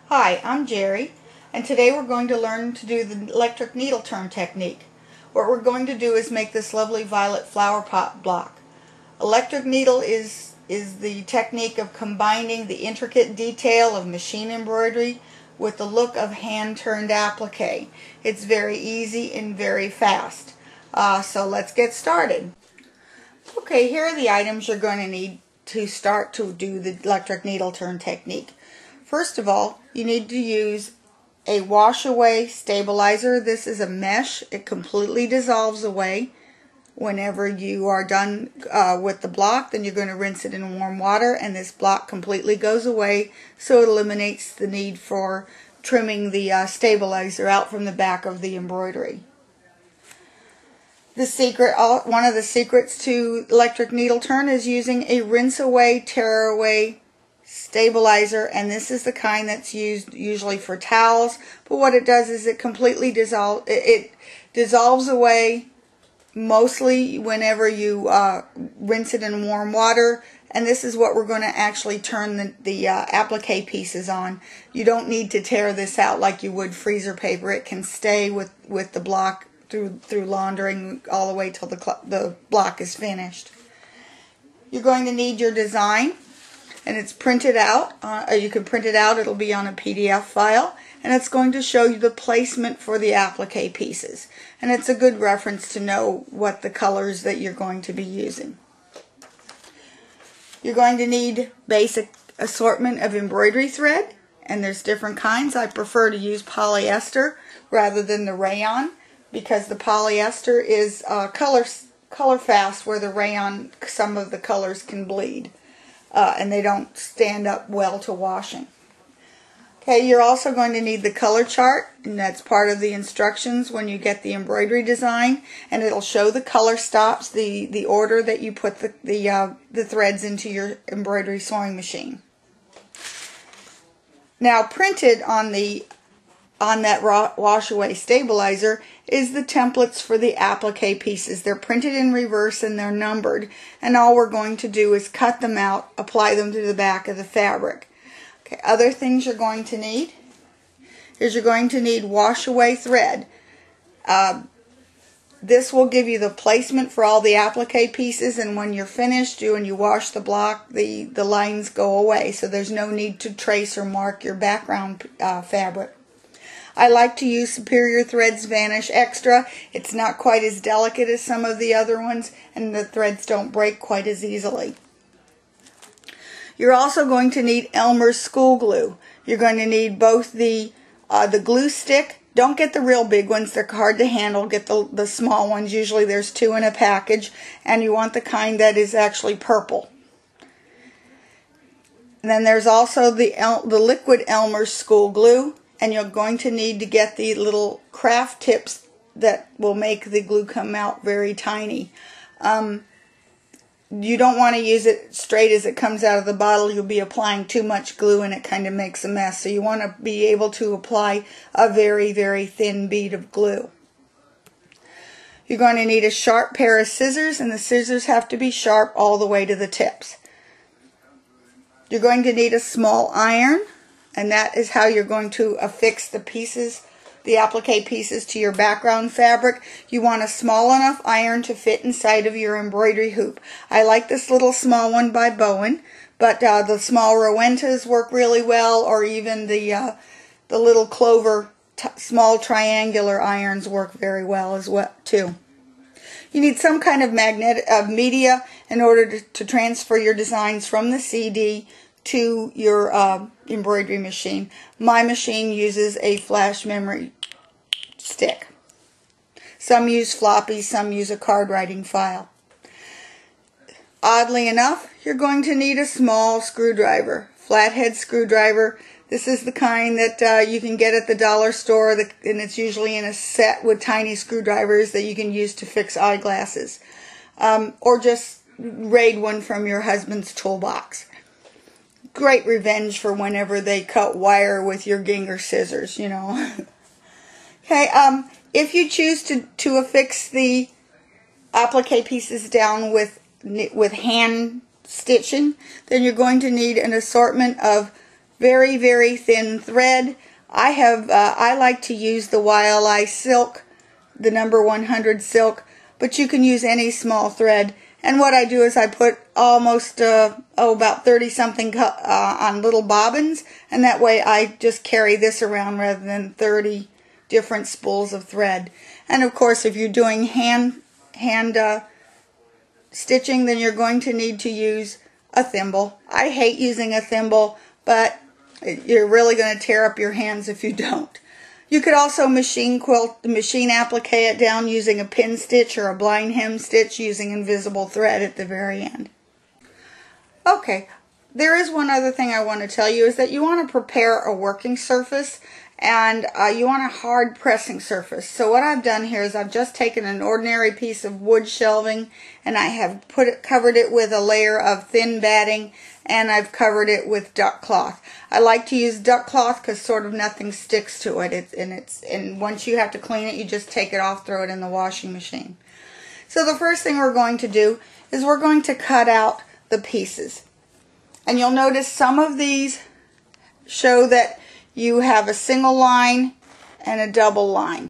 Hi, I'm Jerry, and today we're going to learn to do the electric needle turn technique. What we're going to do is make this lovely violet flower pot block. Electric needle is the technique of combining the intricate detail of machine embroidery with the look of hand-turned applique. It's very easy and very fast. So let's get started. Okay, here are the items you're going to need to start to do the electric needle turn technique. First of all, you need to use a wash away stabilizer. This is a mesh. It completely dissolves away. Whenever you are done with the block, then you're going to rinse it in warm water, and this block completely goes away, so it eliminates the need for trimming the stabilizer out from the back of the embroidery. One of the secrets to electric needle turn is using a rinse away, tear away stabilizer, and this is the kind that's used usually for towels, but what it does is it completely dissolves away mostly whenever you rinse it in warm water, and this is what we're going to actually turn the applique pieces on. You don't need to tear this out like you would freezer paper. It can stay with the block through laundering all the way till the block is finished. You're going to need your design, and it's printed out. You can print it out. It'll be on a PDF file, and it's going to show you the placement for the applique pieces. And it's a good reference to know what the colors that you're going to be using. You're going to need basic assortment of embroidery thread, and there's different kinds. I prefer to use polyester rather than the rayon, because the polyester is color fast, where the rayon, some of the colors can bleed. And they don't stand up well to washing. Okay, you're also going to need the color chart, and that's part of the instructions when you get the embroidery design, and it'll show the color stops, the order that you put the threads into your embroidery sewing machine. Now, printed on that wash away stabilizer is the templates for the applique pieces. They're printed in reverse and they're numbered, and all we're going to do is cut them out, apply them to the back of the fabric. Okay, other things you're going to need is you're going to need wash away thread. This will give you the placement for all the applique pieces, and when you're finished and you wash the block, the lines go away, so there's no need to trace or mark your background fabric. I like to use Superior Threads Vanish Extra. It's not quite as delicate as some of the other ones, and the threads don't break quite as easily. You're also going to need Elmer's school glue. You're going to need both the glue stick. Don't get the real big ones. They're hard to handle. Get the small ones. Usually there's 2 in a package, and you want the kind that is actually purple. And then there's also the liquid Elmer's school glue. And you're going to need to get the little craft tips that will make the glue come out very tiny. You don't want to use it straight as it comes out of the bottle. You'll be applying too much glue and it kind of makes a mess. So you want to be able to apply a very, very thin bead of glue. You're going to need a sharp pair of scissors, and the scissors have to be sharp all the way to the tips. You're going to need a small iron, and that is how you're going to affix the pieces, the applique pieces, to your background fabric. You want a small enough iron to fit inside of your embroidery hoop. I like this little small one by Bowen, but the small Rowentas work really well, or even the little Clover small triangular irons work very well as well too. You need some kind of media in order to transfer your designs from the CD to your embroidery machine. My machine uses a flash memory stick. Some use floppy, some use a card writing file. Oddly enough, you're going to need a small screwdriver, flathead screwdriver. This is the kind that you can get at the dollar store, and it's usually in a set with tiny screwdrivers that you can use to fix eyeglasses. Or just raid one from your husband's toolbox. Great revenge for whenever they cut wire with your Ginger scissors, you know. Okay, if you choose to affix the applique pieces down with hand stitching, then you're going to need an assortment of very, very thin thread. I like to use the YLI silk, the number 100 silk, but you can use any small thread. And what I do is I put almost, about 30 something on little bobbins, and that way I just carry this around rather than 30 different spools of thread. And of course, if you're doing hand stitching, then you're going to need to use a thimble. I hate using a thimble, but you're really going to tear up your hands if you don't. You could also machine applique it down using a pin stitch or a blind hem stitch using invisible thread at the very end. Okay, there is one other thing I want to tell you, is that you want to prepare a working surface, and you want a hard pressing surface. So what I've done here is I've just taken an ordinary piece of wood shelving, and I have covered it with a layer of thin batting, and I've covered it with duck cloth. I like to use duck cloth because sort of nothing sticks to it. And once you have to clean it, you just take it off, throw it in the washing machine. So the first thing we're going to do is we're going to cut out the pieces. And you'll notice some of these show that you have a single line and a double line.